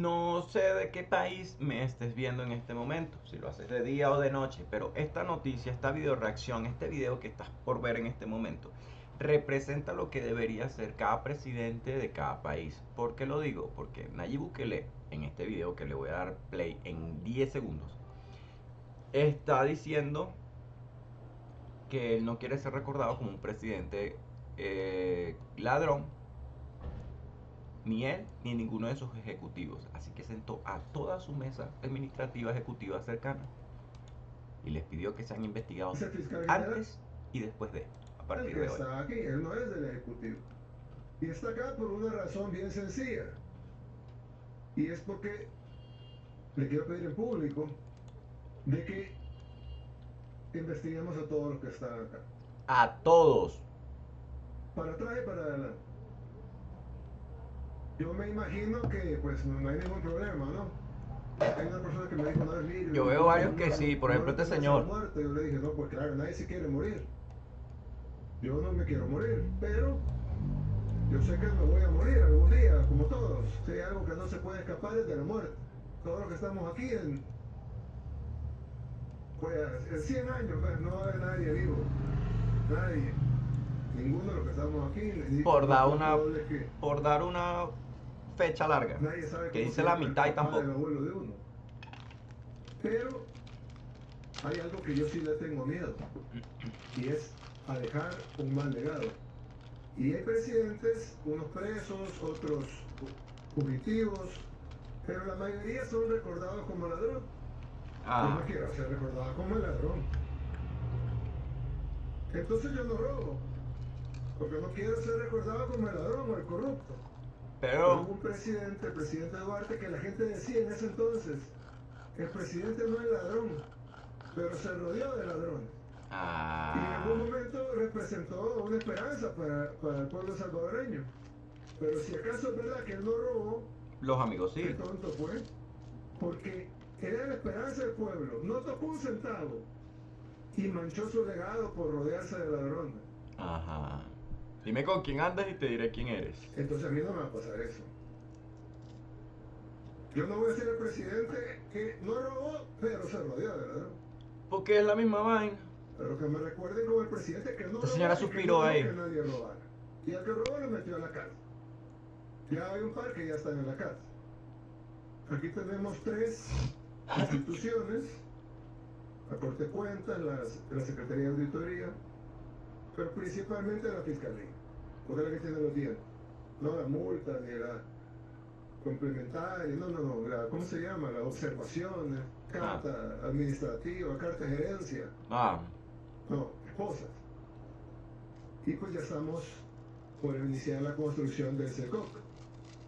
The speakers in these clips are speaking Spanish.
No sé de qué país me estés viendo en este momento, si lo haces de día o de noche, pero esta noticia, esta video reacción, este video que estás por ver en este momento, representa lo que debería ser cada presidente de cada país. ¿Por qué lo digo? Porque Nayib Bukele, en este video que le voy a dar play en 10 segundos, está diciendo que él no quiere ser recordado como un presidente ladrón, ni él ni ninguno de sus ejecutivos. Así que sentó a toda su mesa administrativa ejecutiva cercana y les pidió que sean investigados Ese fiscal general, antes y después de, a el partir que de hoy. está aquí, él no es del Ejecutivo. Y está acá por una razón bien sencilla. Y es porque le quiero pedir en público de que investiguemos a todos los que están acá. A todos. Para atrás y para adelante. Yo me imagino que pues no hay ningún problema, ¿no? Hay una persona que me dijo, no, Emilio, Yo veo varios que sí, por no ejemplo le este temas a la señor. muerte. Yo le dije, no, pues claro, nadie se quiere morir. Yo no me quiero morir, pero yo sé que me voy a morir algún día, como todos. Si hay algo que no se puede escapar es de la muerte. Todos los que estamos aquí pues, en 100 años, pues, no va a haber nadie vivo. Nadie. Ninguno de los que estamos aquí. Por dar Lo una, probable es que por dar una fecha larga, nadie sabe que cómo dice se la llama el mitad y papá del tampoco. abuelo de uno. Pero hay algo que yo sí le tengo miedo. Y es a dejar un mal legado. Y hay presidentes, unos presos, otros fugitivos, pero la mayoría son recordados como ladrón. Yo Ah, no quiero ser recordado como el ladrón. Entonces yo no robo, porque no quiero ser recordado como el ladrón o el corrupto. Pero pero hubo un presidente, el presidente Duarte, que la gente decía en ese entonces, el presidente no es ladrón, pero se rodeó de ladrones. Y en algún ah, momento representó una esperanza para el pueblo salvadoreño. Pero si acaso es verdad que él no robó, los amigos qué sí. tonto fue. Porque era la esperanza del pueblo, no tocó un centavo y manchó su legado por rodearse de ladrones. Ajá. Dime con quién andas y te diré quién eres. Entonces a mí no me va a pasar eso. Yo no voy a ser el presidente que no robó, pero se rodeó de ladrón. Porque es la misma vaina. Pero que me recuerden como el presidente que no Esta señora robó y que no suspiró dejó ahí. que nadie robara. Y al que robó lo metió a la cárcel. Ya hay un par que ya están en la cárcel. Aquí tenemos tres instituciones, la Corte de Cuentas, la Secretaría de Auditoría, pero principalmente la Fiscalía, porque es la que tiene los dientes. No la multa ni la complementaria, ¿cómo se llama? Las observaciones, Ah, carta administrativa, carta de gerencia, ah, no, cosas. Y pues ya estamos por iniciar la construcción del SECOC,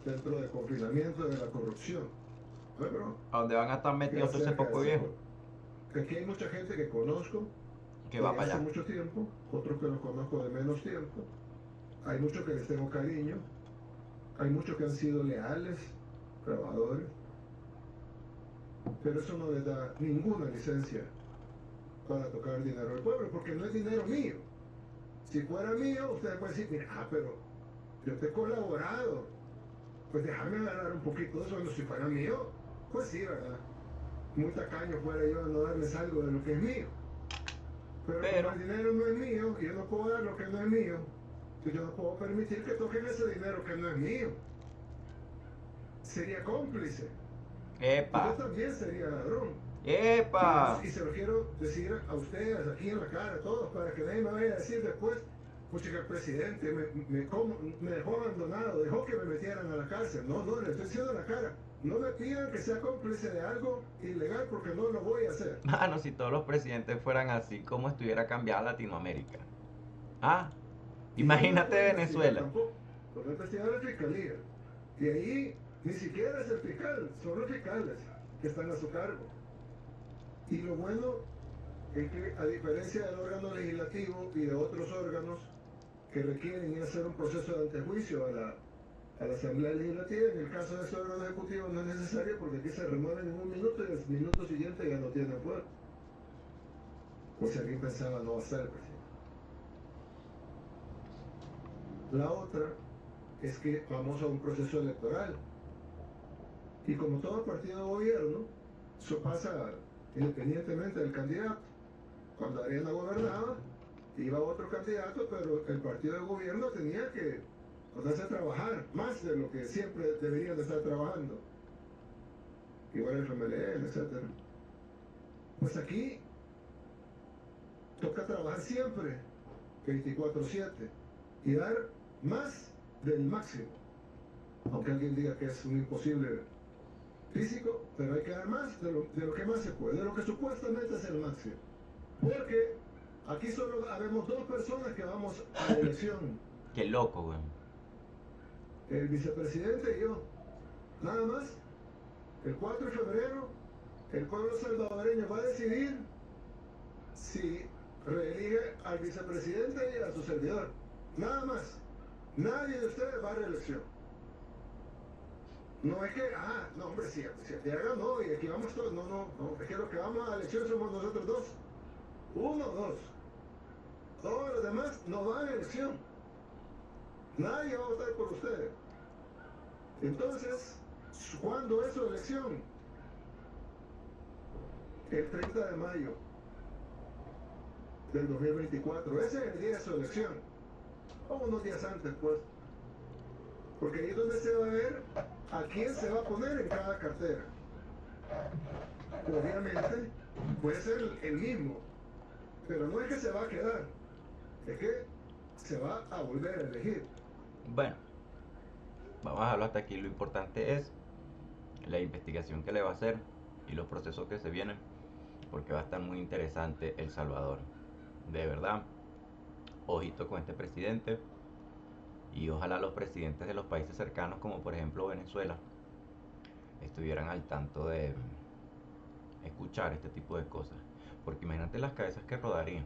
Centro de Confinamiento de la Corrupción. Bueno, a donde van a estar metidos todo ese cerca del poco viejo. SECOC. Aquí hay mucha gente que conozco Que va de para hace allá. mucho tiempo, otros que los conozco de menos tiempo. Hay muchos que les tengo cariño, hay muchos que han sido leales, trabajadores, pero eso no les da ninguna licencia para tocar el dinero del pueblo, porque no es dinero mío. Si fuera mío, ustedes pueden decir, mira, pero yo te he colaborado, pues déjame agarrar un poquito de eso. Bueno, si fuera mío, pues sí, ¿verdad? Muy tacaño fuera yo de no darles algo de lo que es mío. Pero Pero, como el dinero no es mío, y yo no puedo dar lo que no es mío, pues yo no puedo permitir que toquen ese dinero que no es mío. Sería cómplice. epa, Yo también sería ladrón. epa. Y se lo quiero decir a ustedes aquí en la cara, a todos, para que nadie me vaya a decir después, pucha, que el presidente me dejó abandonado, dejó que me metieran a la cárcel. No, le estoy diciendo en la cara. No me pidan que sea cómplice de algo ilegal porque no lo voy a hacer. Mano, si todos los presidentes fueran así, ¿cómo estuviera cambiada Latinoamérica? Ah, Y yo no lo imagínate puedo investigar Venezuela. tampoco, porque investigar la fiscalía. Y ahí ni siquiera es el fiscal, son los fiscales que están a su cargo. Y lo bueno es que, a diferencia del órgano legislativo y de otros órganos que requieren ir a hacer un proceso de antejuicio a la Asamblea Legislativa, en el caso de ese órgano ejecutivo no es necesario porque aquí se remueven en un minuto y el minuto siguiente ya no tiene poder. Pues si alguien pensaba no va a ser el presidente. La otra es que vamos a un proceso electoral Y como todo partido de gobierno, eso pasa independientemente del candidato. Cuando Arena gobernaba, iba otro candidato, pero el partido de gobierno tenía que ponerse a trabajar más de lo que siempre deberían de estar trabajando. Igual el FMLN, etc. Pues aquí toca trabajar siempre 24/7 y dar más del máximo. Aunque alguien diga que es un imposible físico, pero hay que dar más de lo que más se puede, de lo que supuestamente es el máximo. Porque aquí solo habemos dos personas que vamos a la elección. Qué loco, güey. El vicepresidente y yo. Nada más. El 4 de febrero, el pueblo salvadoreño va a decidir si reelige al vicepresidente y a su servidor. Nada más. Nadie de ustedes va a reelección. No es que, no hombre, si Arteaga no, y aquí vamos todos, no, es que los que vamos a elección somos nosotros dos. Uno, dos. Todos los demás no van a elección. Nadie va a votar por ustedes. Entonces, ¿cuándo es su elección? El 30 de mayo del 2024. Ese es el día de su elección. O unos días antes, pues. Porque ahí es donde se va a ver a quién se va a poner en cada cartera. Obviamente, puede ser el mismo. Pero no es que se va a quedar. Es que se va a volver a elegir. Bueno, vamos a dejarlo hasta aquí. Lo importante es la investigación que le va a hacer y los procesos que se vienen, porque va a estar muy interesante El Salvador. De verdad, ojito con este presidente, y ojalá los presidentes de los países cercanos, como por ejemplo Venezuela, estuvieran al tanto de escuchar este tipo de cosas, porque imagínate las cabezas que rodarían.